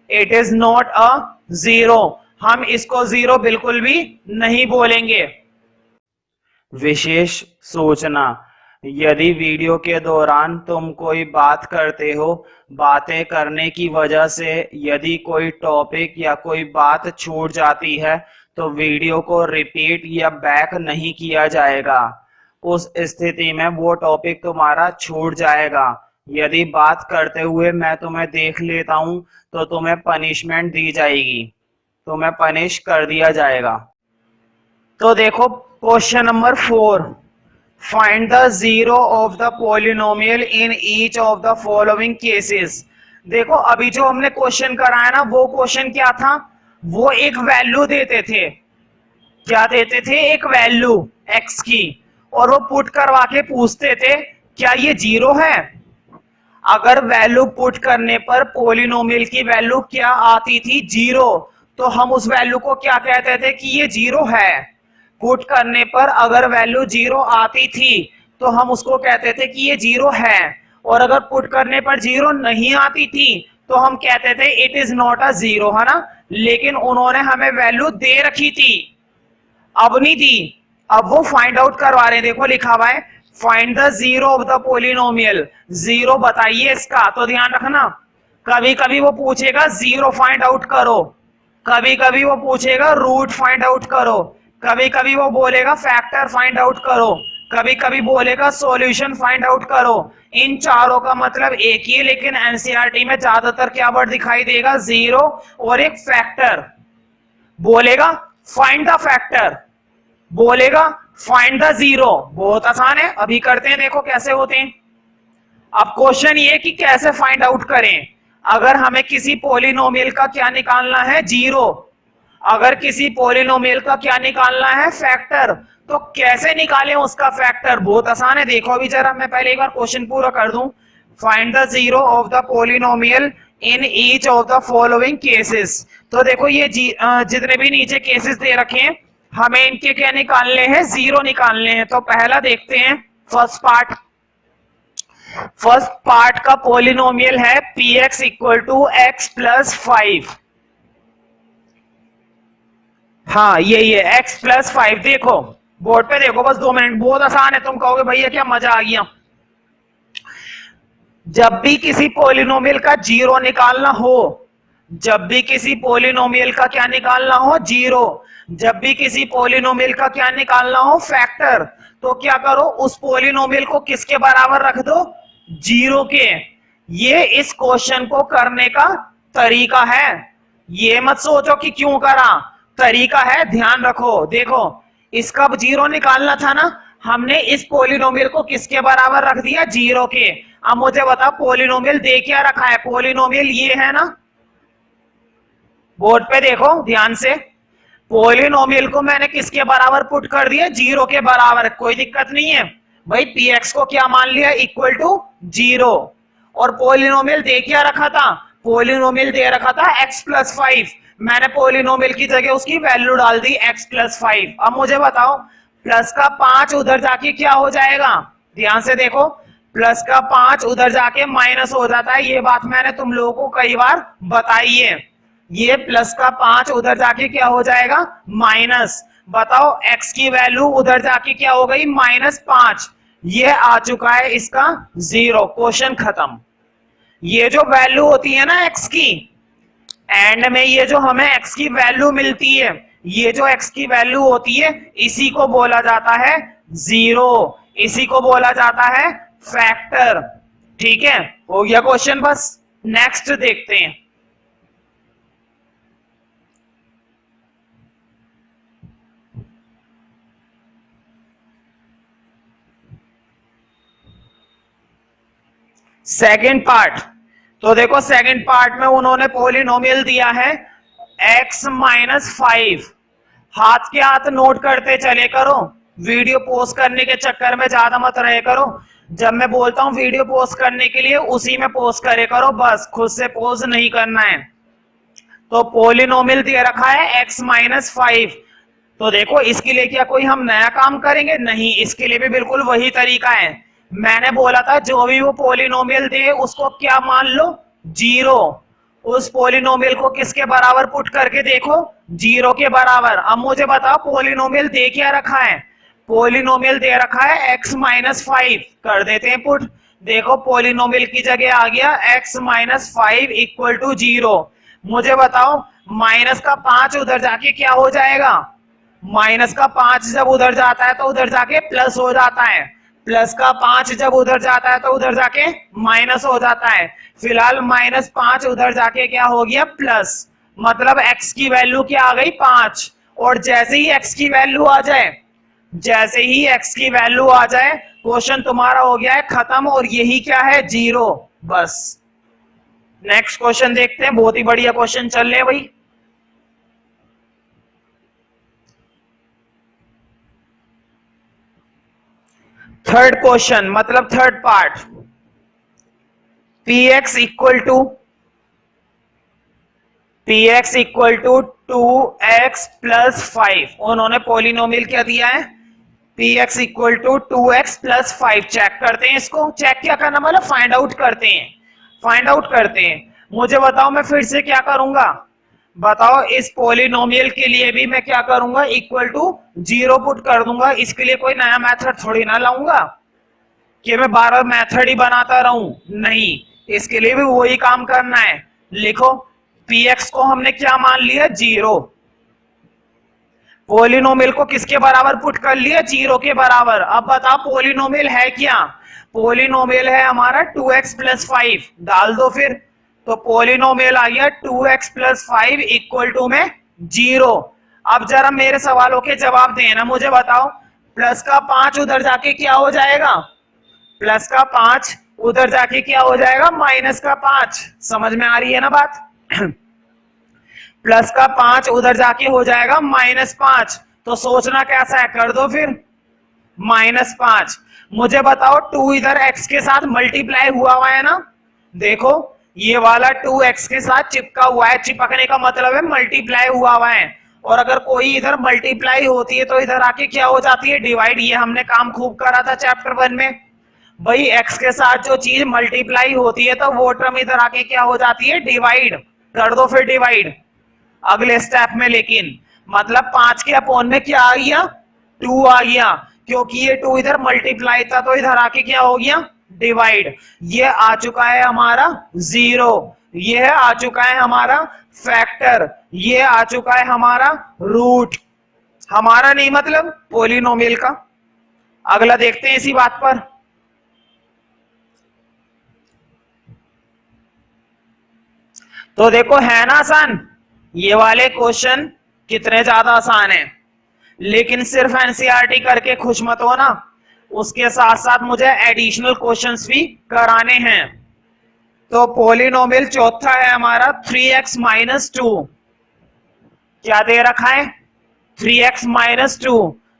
it is not a 0। हम इसको 0 बिल्कुल भी नहीं बोलेंगे। विशेष सूचना, यदि वीडियो के दौरान तुम कोई बात करते हो, बातें करने की वजह से यदि कोई टॉपिक या कोई बात छूट जाती है तो वीडियो को रिपीट या बैक नहीं किया जाएगा। उस स्थिति में वो टॉपिक तुम्हारा छूट जाएगा। यदि बात करते हुए मैं तुम्हें देख लेता हूं तो तुम्हें पनिशमेंट दी जाएगी, तुम्हें पनिश कर दिया जाएगा। तो देखो question number 4, find the zero of the polynomial in each of the following cases. देखो अभी जो हमने क्वेश्चन कराया ना, वो क्वेश्चन क्या था, वो एक वैल्यू देते थे। क्या देते थे? एक वैल्यू एक्स की, और वो पुट करवा के पूछते थे क्या ये 0 है। अगर वैल्यू पुट करने पर पोलिनोमियल की वैल्यू क्या आती थी 0, तो हम उस वैल्यू को क्या कहते थे कि ये 0 है। पुट करने पर अगर वैल्यू 0 आती थी तो हम उसको कहते थे कि ये 0 है, और अगर पुट करने पर 0 नहीं आती थी तो हम कहते थे इट इज नॉट अ 0, है ना। लेकिन उन्होंने हमें वैल्यू दे रखी थी, अब नहीं दी, अब वो फाइंड आउट करवा रहे हैं। देखो लिखा हुआ है find the zero of the polynomial, 0 बताइए इसका। तो ध्यान रखना, कभी कभी वो पूछेगा 0 फाइंड आउट करो, कभी कभी वो पूछेगा रूट फाइंड आउट करो, कभी कभी वो बोलेगा फैक्टर फाइंड आउट करो, कभी कभी बोलेगा सॉल्यूशन फाइंड आउट करो। इन चारों का मतलब एक ही है, लेकिन एनसीईआरटी में ज्यादातर क्या वर्ड दिखाई देगा, 0 और एक फैक्टर। बोलेगा फाइंड द फैक्टर, बोलेगा फाइंड द 0। बहुत आसान है, अभी करते हैं, देखो कैसे होते हैं। अब क्वेश्चन ये कि कैसे फाइंड आउट करें। अगर हमें किसी पोलिनोमियल का क्या निकालना है 0, अगर किसी पोलिनोमियल का क्या निकालना है फैक्टर, तो कैसे निकालें उसका फैक्टर? बहुत आसान है, देखो अभी जरा, मैं पहले एक बार क्वेश्चन पूरा कर दूं। Find the zero of the polynomial in each of the following cases. तो देखो ये जितने भी नीचे केसेस दे रखे हैं, हमें इनके क्या निकालने हैं, 0 निकालने हैं। तो पहला देखते हैं फर्स्ट पार्ट। फर्स्ट पार्ट का पोलिनोमियल है p x equal to x plus 5। हाँ यही है x प्लस 5। देखो बोर्ड पे देखो, बस 2 मिनट, बहुत आसान है। तुम कहोगे भैया क्या मजा आ गया। जब भी किसी पोलिनोमियल का 0 निकालना हो, जब भी किसी पोलिनोमियल का क्या निकालना हो 0, जब भी किसी पोलिनोमियल का क्या निकालना हो फैक्टर, तो क्या करो, उस पोलिनोमियल को किसके बराबर रख दो, 0 के। ये इस क्वेश्चन को करने का तरीका है, ये मत सोचो कि क्यों करा, तरीका है, ध्यान रखो। देखो इसका 0 निकालना था ना, हमने इस पोलिनोमियल को किसके बराबर रख दिया, 0 के। अब मुझे बता पोलिनोमियल दे क्या रखा है, पोलिनोमियल ये है ना, बोर्ड पे देखो ध्यान से। पोलिनोमियल को मैंने किसके बराबर पुट कर दिया, 0 के बराबर, कोई दिक्कत नहीं है भाई। पी एक्स को क्या मान लिया, इक्वल टू 0। और पोलिनोमियल दे क्या रखा था, पोलिनोमियल दे रखा था x प्लस 5। मैंने पोलिनोमियल की जगह उसकी वैल्यू डाल दी x प्लस 5। अब मुझे बताओ प्लस का 5 उधर जाके क्या हो जाएगा, ध्यान से देखो, प्लस का 5 उधर जाके माइनस हो जाता है। ये बात मैंने तुम लोगों को कई बार बताई है। ये प्लस का 5 उधर जाके क्या हो जाएगा, माइनस। बताओ x की वैल्यू उधर जाके क्या हो गई, -5। ये आ चुका है इसका 0, क्वेश्चन खत्म। ये जो वैल्यू होती है ना x की, एंड में ये जो हमें x की वैल्यू मिलती है, ये जो x की वैल्यू होती है, इसी को बोला जाता है 0, इसी को बोला जाता है फैक्टर। ठीक है, हो गया क्वेश्चन। बस नेक्स्ट देखते हैं। सेकंड पार्ट, तो देखो सेकंड पार्ट में उन्होंने पॉलिनोमियल दिया है x-5। हाथ के हाथ नोट करते चले करो, वीडियो पोस्ट करने के चक्कर में ज्यादा मत रहे करो। जब मैं बोलता हूं वीडियो पोस्ट करने के लिए उसी में पोस्ट करे करो, बस खुद से पोस्ट नहीं करना है। तो पॉलिनोमियल दे रखा है x-5। तो देखो इसके लिए क्या कोई हम नया काम करेंगे? नहीं, इसके लिए भी बिल्कुल वही तरीका है। मैंने बोला था जो भी वो पॉलिनोमियल दे उसको क्या मान लो? जीरो। उस पॉलिनोमियल को किसके बराबर पुट करके देखो? जीरो के बराबर। अब मुझे बताओ पॉलिनोमियल दे क्या रखा है? पॉलिनोमियल दे रखा है x-5। कर देते हैं पुट। देखो पॉलिनोमियल की जगह आ गया x-5 इक्वल टू 0। मुझे बताओ माइनस का 5 उधर जाके क्या हो जाएगा? माइनस का 5 जब उधर जाता है तो उधर जाके प्लस हो जाता है, प्लस का 5 जब उधर जाता है तो उधर जाके माइनस हो जाता है। फिलहाल -5 उधर जाके क्या हो गया? प्लस। मतलब x की वैल्यू क्या आ गई? 5। और जैसे ही x की वैल्यू आ जाए, जैसे ही x की वैल्यू आ जाए क्वेश्चन तुम्हारा हो गया है खत्म। और यही क्या है? 0। बस नेक्स्ट क्वेश्चन देखते हैं, बहुत ही बढ़िया क्वेश्चन चल रहे भाई। थर्ड क्वेश्चन मतलब third part, px equal to 2x plus 5। उन्होंने पॉलिनोमियल क्या दिया है? px equal to 2x plus 5। Check करते हैं इसको। चेक क्या करना मतलब फाइंड आउट करते हैं, फाइंड आउट करते हैं। मुझे बताओ मैं फिर से क्या करूंगा? बताओ इस पॉलिनोमियल के लिए भी मैं क्या करूंगा? इक्वल टू 0 पुट कर दूंगा। इसके लिए कोई नया मेथड थोड़ी ना लाऊंगा कि मैं 12 मेथड ही बनाता रहूं, नहीं, इसके लिए भी वही काम करना है। लिखो px को हमने क्या मान लिया? 0। पॉलिनोमियल को किसके बराबर पुट कर लिया? 0 के बराबर। अब बताओ पॉलिनोमियल है क्या? पॉलिनोमियल है हमारा 2x प्लस 5। डाल दो फिर। तो पॉलिनोमियल आ गया 2x प्लस 5 इक्वल टू में 0। अब जरा मेरे सवालों के जवाब देना। मुझे बताओ प्लस का 5 उधर जाके क्या हो जाएगा? प्लस का 5 उधर जाके क्या हो जाएगा? माइनस का 5। समझ में आ रही है ना बात? प्लस का 5 उधर जाके हो जाएगा -5। तो सोचना कैसा है? कर दो फिर -5। मुझे बताओ 2 इधर x के साथ मल्टीप्लाई हुआ है ना? देखो ये वाला 2x के साथ चिपका हुआ है। चिपकने का मतलब है मल्टीप्लाई हुआ है। और अगर कोई इधर मल्टीप्लाई होती है तो इधर आके क्या हो जाती है? डिवाइड। ये हमने काम खूब करा था चैप्टर 1 में। भाई x के साथ जो चीज मल्टीप्लाई होती है तो वो टर्म इधर आके क्या हो जाती है? डिवाइड। कर दो फिर डिवाइड अगले स्टेप में। लेकिन मतलब 5 के अपॉन में क्या आ गया? 2 आ गया, क्योंकि ये 2 इधर मल्टीप्लाई था तो इधर आके क्या हो गया? डिवाइड। ये आ चुका है हमारा 0। ये आ चुका है हमारा फैक्टर। ये आ चुका है हमारा रूट। हमारा नहीं मतलब पॉलिनोमियल का। अगला देखते हैं इसी बात पर। तो देखो है ना आसान? ये वाले क्वेश्चन कितने ज्यादा आसान है। लेकिन सिर्फ एनसीईआरटी करके खुश मत हो ना, उसके साथ साथ मुझे एडिशनल क्वेश्चंस भी कराने हैं। तो पॉलिनोमियल चौथा है हमारा 3x-2। क्या दे रखा है? 3x-2।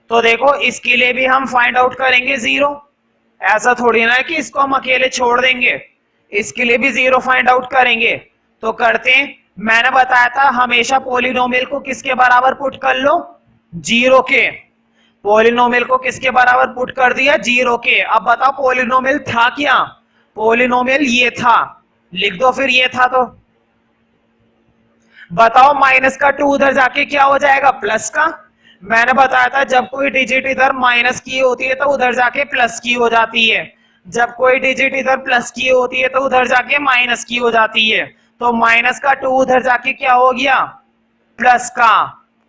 तो देखो इसके लिए भी हम फाइंड आउट करेंगे 0। ऐसा थोड़ी ना है कि इसको हम अकेले छोड़ देंगे, इसके लिए भी 0 फाइंड आउट करेंगे। तो करते हैं। मैंने बताया था हमेशा पॉलिनोमियल को किसके बराबर पुट कर लो? 0 के। पॉलिनोमियल को किसके बराबर पुट कर दिया? 0 के। अब बताओ पॉलिनोमियल था क्या? पॉलिनोमियल ये था। लिख दो फिर ये था। तो बताओ माइनस का 2 उधर जाके क्या हो जाएगा? प्लस का। मैंने बताया था जब कोई डिजिट इधर माइनस की होती है तो उधर जाके प्लस की हो जाती है, जब कोई डिजिट इधर प्लस की होती है तो उधर जाके माइनस की हो जाती है। तो माइनस का 2 उधर जाके क्या हो गया? प्लस का।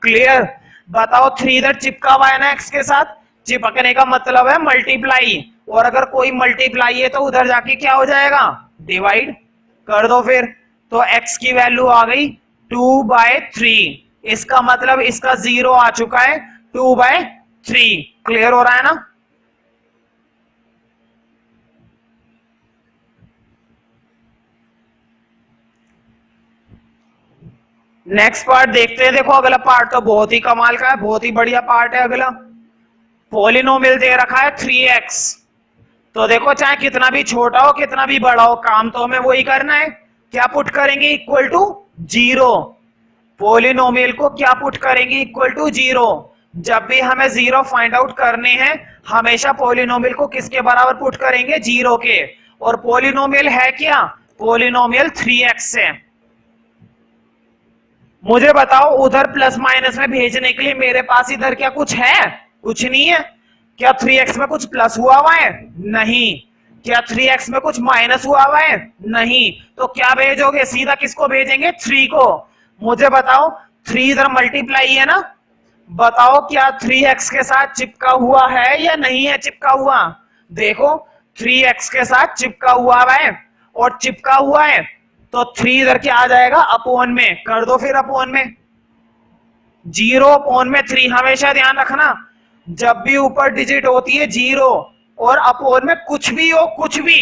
क्लियर? बताओ 3 इधर चिपका हुआ है ना x के साथ? चिपकने का मतलब है मल्टीप्लाई। और अगर कोई मल्टीप्लाई है तो उधर जाके क्या हो जाएगा? डिवाइड। कर दो फिर। तो x की वैल्यू आ गई 2/3। इसका मतलब इसका 0 आ चुका है 2/3। क्लियर हो रहा है ना? नेक्स्ट पार्ट देखते हैं। देखो अगला पार्ट तो बहुत ही कमाल का है, बहुत ही बढ़िया पार्ट है अगला। पॉलिनोमियल दे रखा है 3x। तो देखो चाहे कितना भी छोटा हो कितना भी बड़ा हो, काम तो हमें वही करना है। क्या पुट करेंगे? Equal to 0। पॉलिनोमियल को क्या पुट करेंगे? Equal to 0। जब भी हमें 0 फाइंड आउट करने हैं हमेशा पॉलिनोमियल को किसके बराबर पुट करेंगे? 0 के। और पॉलिनोमियल है क्या? पॉलिनोमियल 3x है। मुझे बताओ उधर प्लस माइनस में भेजने के लिए मेरे पास इधर क्या कुछ है? कुछ नहीं है। क्या 3x में कुछ प्लस हुआ है? नहीं। क्या 3x में कुछ माइनस हुआ है? नहीं। तो क्या भेजोगे? सीधा किसको भेजेंगे? 3 को। मुझे बताओ 3 इधर मल्टीप्लाई है ना, बताओ क्या 3x के साथ चिपका हुआ है या नहीं है चिपका हुआ? देखो 3x के साथ चिपका हुआ है, और चिपका हुआ है तो 3 इधर क्या आ जाएगा? अपॉन में कर दो, फिर अपॉन में 0 अपॉन में 3। हमेशा ध्यान रखना जब भी ऊपर डिजिट होती है 0 और अपॉन में कुछ भी हो, कुछ भी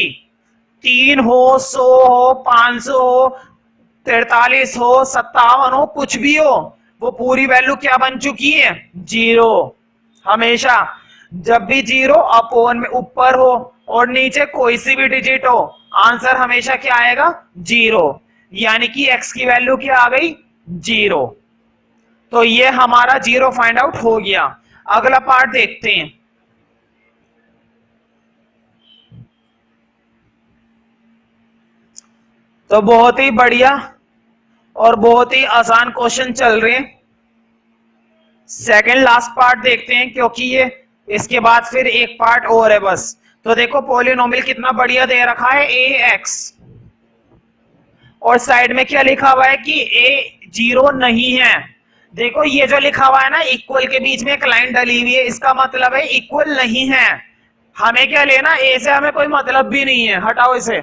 3 हो, 100 हो, 500 हो, 43 हो, 57 हो, कुछ भी हो, वो पूरी वैल्यू क्या बन चुकी है? 0। हमेशा जब भी 0 अपॉन में ऊपर हो और नीचे कोई सी भी डिजिट हो, आंसर हमेशा क्या आएगा? 0। यानी कि x की वैल्यू क्या आ गई? 0। तो ये हमारा 0 फाइंड आउट हो गया। अगला पार्ट देखते हैं। तो बहुत ही बढ़िया और बहुत ही आसान क्वेश्चन चल रहे हैं। सेकंड लास्ट पार्ट देखते हैं, क्योंकि ये इसके बाद फिर एक पार्ट और है बस। तो देखो पॉलिनोमियल कितना बढ़िया दे रखा है, ax, और साइड में क्या लिखा हुआ है कि a 0 नहीं है। देखो ये जो लिखा हुआ है ना, इक्वल के बीच में एक लाइन डली हुई है, इसका मतलब है इक्वल नहीं है। हमें क्या लेना? a से हमें कोई मतलब भी नहीं है, हटाओ इसे।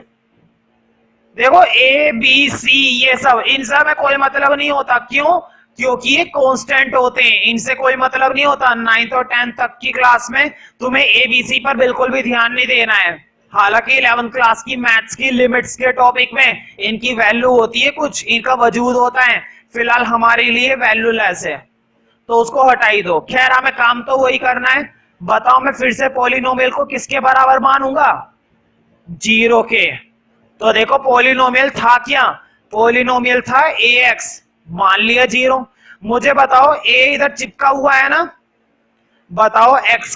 देखो a b c ये सब, इनसे हमें कोई मतलब नहीं होता। क्यों? क्योंकि ये कांस्टेंट होते हैं, इनसे कोई मतलब नहीं होता। 9th और 10th तक की क्लास में तुम्हें एबीसी पर बिल्कुल भी ध्यान नहीं देना है। हालांकि 11th क्लास की मैथ्स की लिमिट्स के टॉपिक में इनकी वैल्यू होती है, कुछ इनका वजूद होता है, फिलहाल हमारे लिए वैल्यूलेस है, तो उसको हटा ही दो। खैर हमें काम तो वही करना है। बताओ मैं फिर से पॉलिनोमियल को किसके बराबर मानूंगा? 0 के। तो देखो पॉलिनोमियल था क्या? पॉलिनोमियल था ax, मान लिया 0। मुझे बताओ a इधर चिपका हुआ है ना, बताओ x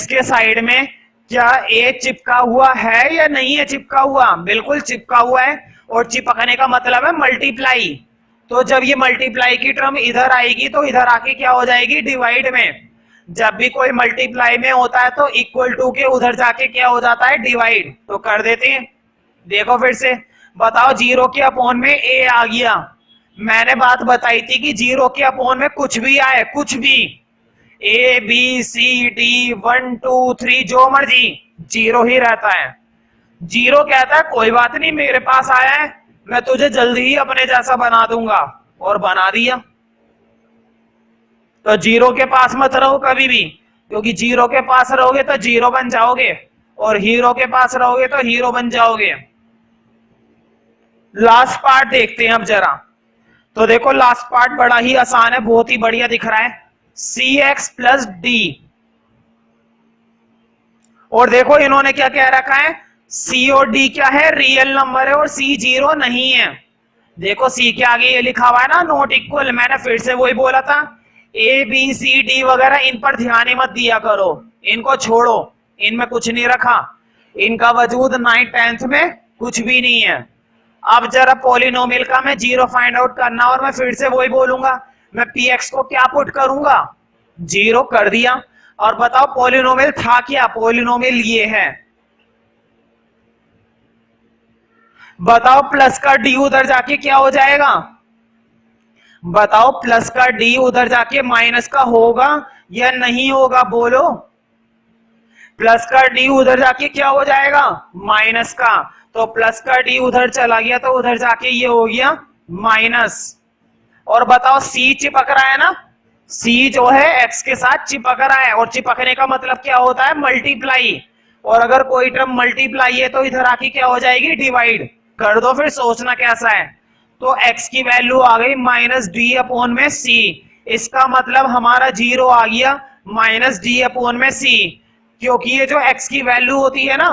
के साइड में क्या a चिपका हुआ है या नहीं है चिपका हुआ? बिल्कुल चिपका हुआ है, और चिपकने का मतलब है मल्टीप्लाई। तो जब ये मल्टीप्लाई की टर्म इधर आएगी तो इधर आके क्या हो जाएगी? डिवाइड में। जब भी कोई मल्टीप्लाई में होता है तो इक्वल टू के उधर जाके क्या हो जाता है? डिवाइड। तो कर देते हैं। देखो फिर से बताओ 0 के अपॉन में a आ गया। मैंने बात बताई थी कि 0 के अपॉन में कुछ भी आए, कुछ भी, a b c d 1 2 3 जो मर्जी, 0 ही रहता है। 0 कहता है कोई बात नहीं, मेरे पास आया है, मैं तुझे जल्दी ही अपने जैसा बना दूंगा, और बना दिया। तो 0 के पास मत रहो कभी भी, क्योंकि 0 के पास रहोगे तो 0 बन जाओगे, और हीरो के पास रहोगे तो हीरो बन जाओगे। लास्ट पार्ट देखते हैं अब जरा। तो देखो लास्ट पार्ट बड़ा ही आसान है, बहुत ही बढ़िया दिख रहा है, cx प्लस डी। और देखो इन्होंने क्या कह रखा है? c और d क्या है? रियल नंबर है, और c 0 नहीं है। देखो c के आगे ये लिखा हुआ है ना, नॉट इक्वल। मैंने फिर से वही बोला था, a b c d वगैरह इन पर ध्यान ही मत दिया करो, इनको छोड़ो, इनमें कुछ नहीं रखा, इनका वजूद 9th 10th में कुछ भी नहीं है। अब जरा पॉलिनोमियल का मैं 0 फाइंड आउट करना, और मैं फिर से वही बोलूंगा, मैं px को क्या पुट करूंगा? 0 कर दिया। और बताओ पॉलिनोमियल था क्या? पॉलिनोमियल ये है। बताओ प्लस का d उधर जाके क्या हो जाएगा? बताओ प्लस का d उधर जाके माइनस का होगा या नहीं होगा? बोलो। प्लस का d उधर जाके क्या हो जाएगा? माइनस का। तो प्लस का d उधर चला गया तो उधर जाके ये हो गया माइनस। और बताओ c चिपक रहा है ना, c जो है x के साथ चिपक रहा है, और चिपकने का मतलब क्या होता है? मल्टीप्लाई। और अगर कोई टर्म मल्टीप्लाई है तो इधर आके क्या हो जाएगी? डिवाइड। कर दो फिर, सोचना कैसा है। तो x की वैल्यू आ गई -d/c। इसका मतलब हमारा 0 आ गया -d/c, क्योंकि ये जो x की वैल्यू होती है ना,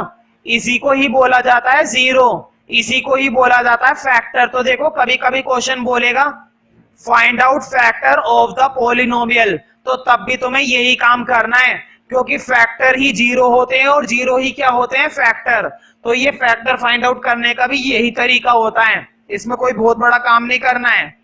इसी को ही बोला जाता है जीरो, इसी को ही बोला जाता है फैक्टर। तो देखो कभी कभी क्वेश्चन बोलेगा find out factor of the polynomial, तो तब भी तुम्हें यही काम करना है, क्योंकि फैक्टर ही जीरो होते हैं और जीरो ही क्या होते हैं, फैक्टर। तो ये फैक्टर फाइंड आउट करने का भी यही तरीका होता है, इसमें कोई बहुत बड़ा काम नहीं करना है।